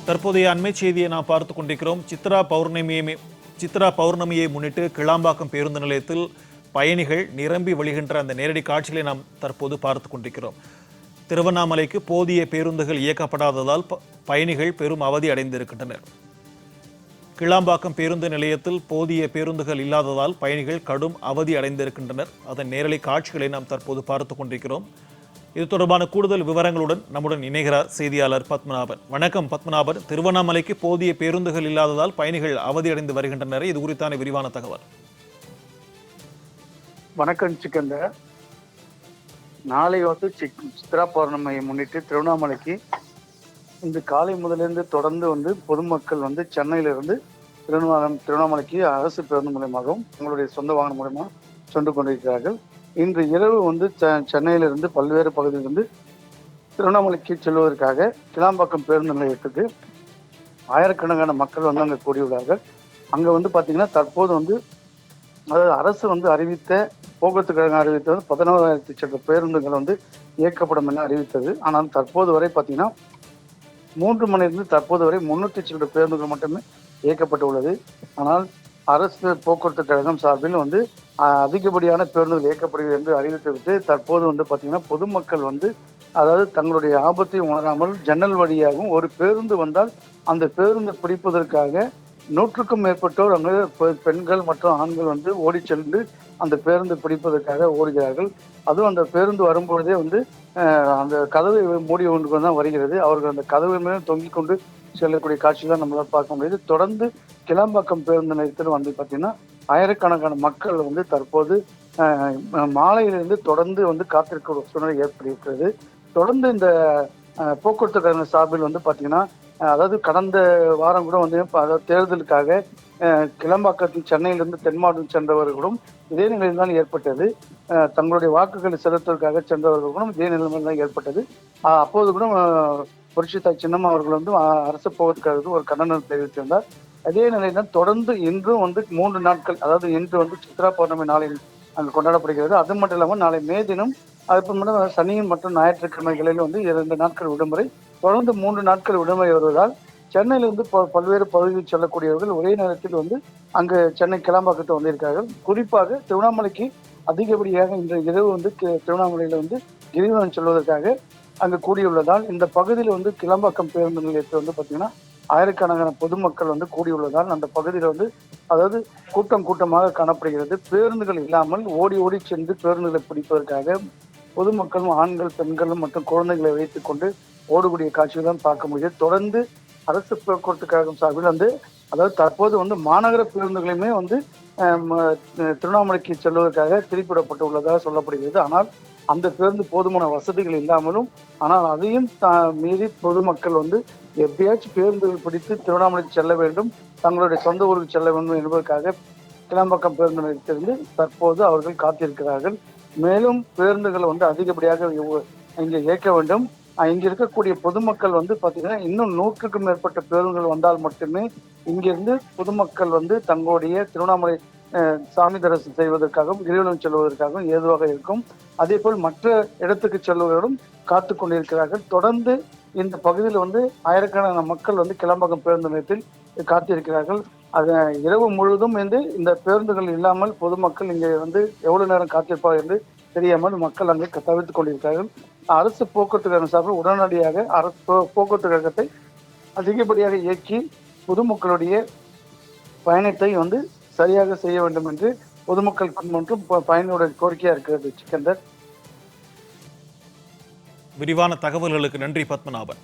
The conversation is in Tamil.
தற்போதைய அண்மை செய்தியை நாம் பார்த்து கொண்டிருக்கிறோம். சித்ரா பௌர்ணமியை முன்னிட்டு கிளாம்பாக்கம் பேருந்து நிலையத்தில் பயணிகள் நிரம்பி வழிகின்ற அந்த நேரடி காட்சிகளை நாம் தற்போது பார்த்து கொண்டிருக்கிறோம். திருவண்ணாமலைக்கு போதிய பேருந்துகள் இயக்கப்படாததால் பயணிகள் பெரும் அவதி அடைந்திருக்கின்றனர். கிளாம்பாக்கம் பேருந்து நிலையத்தில் போதிய பேருந்துகள் இல்லாததால் பயணிகள் கடும் அவதி அடைந்திருக்கின்றனர். அதன் நேரடி காட்சிகளை நாம் தற்போது பார்த்து கொண்டிருக்கிறோம். இது தொடர்பான கூடுதல் விவரங்களுடன் நம்முடன் இணைகிறார் செய்தியாளர் பத்மநாபன். வணக்கம் பத்மநாபன். திருவண்ணாமலைக்கு போதிய பேருந்துகள் இல்லாததால் பயணிகள் அவதியடைந்து வருகின்றனர். இது குறித்தான விரிவான தகவல். வணக்கம் சிக்கந்தர். நாளை சித்ரா பௌர்ணமியை முன்னிட்டு திருவண்ணாமலைக்கு இந்த காலை முதலிருந்து தொடர்ந்து பொதுமக்கள் சென்னையிலிருந்து திருவண்ணாமலைக்கு அரசு பேருந்து மூலமாகவும் தங்களுடைய சொந்த வாகனம் மூலமாக சென்று கொண்டிருக்கிறார்கள். இன்று இரவு சென்னையிலிருந்து பல்வேறு பகுதியிலிருந்து திருவண்ணாமலைக்கு செல்வதற்காக கிளாம்பாக்கம் பேருந்து நிலையத்துக்கு ஆயிரக்கணக்கான மக்கள் அங்கே கூடியுள்ளார்கள். அங்கே பார்த்தீங்கன்னா தற்போது அதாவது அரசு அறிவித்த போக்குவரத்து கழகம் அறிவித்தது 11,000 சட்ட பேருந்துகள் இயக்கப்படும் என அறிவித்தது. ஆனால் தற்போது வரை பார்த்தீங்கன்னா 3 மணிலிருந்து தற்போது வரை 300 சில்லற பேருந்துகள் மட்டுமே இயக்கப்பட்டுள்ளது. ஆனால் அரசு போக்குவரத்து கழகம் சார்பில் அதிகப்படியான பேருந்துகள் இயக்கப்படுகிறது என்று அறிவித்துவிட்டு தற்போது பார்த்தீங்கன்னா பொதுமக்கள் அதாவது தங்களுடைய ஆபத்தை உணராமல் ஜன்னல் வழியாகவும் ஒரு பேருந்து வந்தால் அந்த பேருந்து பிடிப்பதற்காக 100க்கும் மேற்பட்டோர் அங்கு பெண்கள் மற்றும் ஆண்கள் ஓடி சென்று அந்த பேருந்து பிடிப்பதற்காக ஓடுகிறார்கள். அதுவும் அந்த பேருந்து வரும்பொழுதே அந்த கதவை மூடி கொண்டு தான் வருகிறது. அவர்கள் அந்த கதவு மேலே தொங்கிக் கொண்டு செல்லக்கூடிய காட்சிதான் நம்மளால் பார்க்க முடியுது. தொடர்ந்து கிளாம்பாக்கம் பேருந்து நிலையத்தில் பார்த்தீங்கன்னா ஆயிரக்கணக்கான மக்கள் தற்போது மாலையிலிருந்து தொடர்ந்து காத்திருக்கிற சூழ்நிலை ஏற்பட்டிருக்கிறது. தொடர்ந்து இந்த போக்குவரத்து கழக சார்பில் பார்த்தீங்கன்னா அதாவது கடந்த வாரம் கூட அதாவது தேர்தலுக்காக கிளம்பாக்கத்தில் சென்னையிலிருந்து தென் மாவட்டம் சென்றவர்களும் இதே நிலையில் தான் ஏற்பட்டது. தங்களுடைய வாக்குகளை செலுத்துவதற்காக சென்றவர்களும் இதே நிலைமையில் தான் ஏற்பட்டது. அப்போது கூட புரட்சி தாய் சின்னம்மா அவர்கள் அரசு போக்குவரத்து கழகத்துக்கு ஒரு கண்டனம் தெரிவித்திருந்தார். அதே நிலையில் தொடர்ந்து இன்றும் 3 நாட்கள், அதாவது இன்று சித்ரா பௌர்ணமி நாளில் அங்கு கொண்டாடப்படுகிறது. அது மட்டும் இல்லாமல் நாளை மே தினம் அதுக்கு சனி மற்றும் ஞாயிற்றுக்கிழமைகளில் 2 நாட்கள் விடுமுறை, தொடர்ந்து 3 நாட்கள் விடுமுறை வருவதால் சென்னையிலிருந்து பல்வேறு பகுதிகளில் செல்லக்கூடியவர்கள் ஒரே நேரத்தில் அங்கு சென்னை கிளாம்பாக்கத்தை வந்திருக்கிறார்கள். குறிப்பாக திருவண்ணாமலைக்கு அதிகப்படியாக இன்று இரவு திருவண்ணாமலையில் கிரிவலம் செல்வதற்காக அங்கு கூடியுள்ளதால் இந்த பகுதியில் கிளாம்பாக்கம் பேருந்து நிலையத்தில் பார்த்தீங்கன்னா ஆயிரக்கணக்கான பொதுமக்கள் கூடியுள்ளதால் அந்த பகுதியில் அதாவது கூட்டமாக காணப்படுகிறது. பேருந்துகள் இல்லாமல் ஓடி சென்று பேருந்துகளை பிடிப்பதற்காக பொதுமக்களும் ஆண்கள் பெண்களும் மற்றும் குழந்தைகளை வைத்துக் கொண்டு ஓடக்கூடிய காட்சிகள் தான் பார்க்க முடியுது. தொடர்ந்து அரசு போக்குவரத்து கழகம் சார்பில் அதாவது தற்போது மாநகர பேருந்துகளையுமே திருவண்ணாமலைக்கு செல்வதற்காக திருப்பிவிடப்பட்டுள்ளதாக சொல்லப்படுகிறது. ஆனால் அந்த பேருந்து போதுமான வசதிகள் இல்லாமலும், ஆனால் அதையும் மீறி பொதுமக்கள் எப்படியாச்சும் பேருந்துகள் பிடித்து திருவண்ணாமலைக்கு செல்ல வேண்டும், தங்களுடைய சொந்த ஊருக்கு செல்ல வேண்டும் என்பதற்காக கிளாம்பாக்கம் பேருந்து நிலையத்திலிருந்து தற்போது அவர்கள் காத்திருக்கிறார்கள். மேலும் பேருந்துகள் அதிகப்படியாக இங்கே இயக்க வேண்டும். இங்க இருக்கக்கூடிய பொதுமக்கள் பார்த்தீங்கன்னா இன்னும் 100க்கும் மேற்பட்ட பேருந்துகள் வந்தால் மட்டுமே இங்கிருந்து பொதுமக்கள் தங்களுடைய திருவண்ணாமலை சாமி தரிசனம் செய்வதற்காகவும் கிரிவலம் செல்வதற்காகவும் ஏதுவாக இருக்கும். அதே போல் மற்ற இடத்துக்கு செல்வர்களும் காத்து கொண்டிருக்கிறார்கள். தொடர்ந்து இந்த பகுதியில் ஆயிரக்கணக்கான மக்கள் கிளாம்பாக்கம் பேருந்து நிலையத்தில் காத்திருக்கிறார்கள். அது இரவு முழுவதும் இந்த பேருந்துகள் இல்லாமல் பொதுமக்கள் இங்கே எவ்வளவு நேரம் காத்திருப்பார்கள் என்று தெரியாமல் மக்கள் அங்கே தவிர்த்துக் கொண்டிருக்கிறார்கள். அரசு போக்குவரத்து கழகம் சார்பில் உடனடியாக அரசு போக்குவரத்து கழகத்தை அதிகப்படியாக இயக்கி பொதுமக்களுடைய பயணத்தை சரியாக செய்ய வேண்டும் என்று பொதுமக்கள் மற்றும் பயணிகளுடைய கோரிக்கையா இருக்கிறது. சிக்கந்தர், விரிவான தகவல்களுக்கு நன்றி பத்மநாபன்.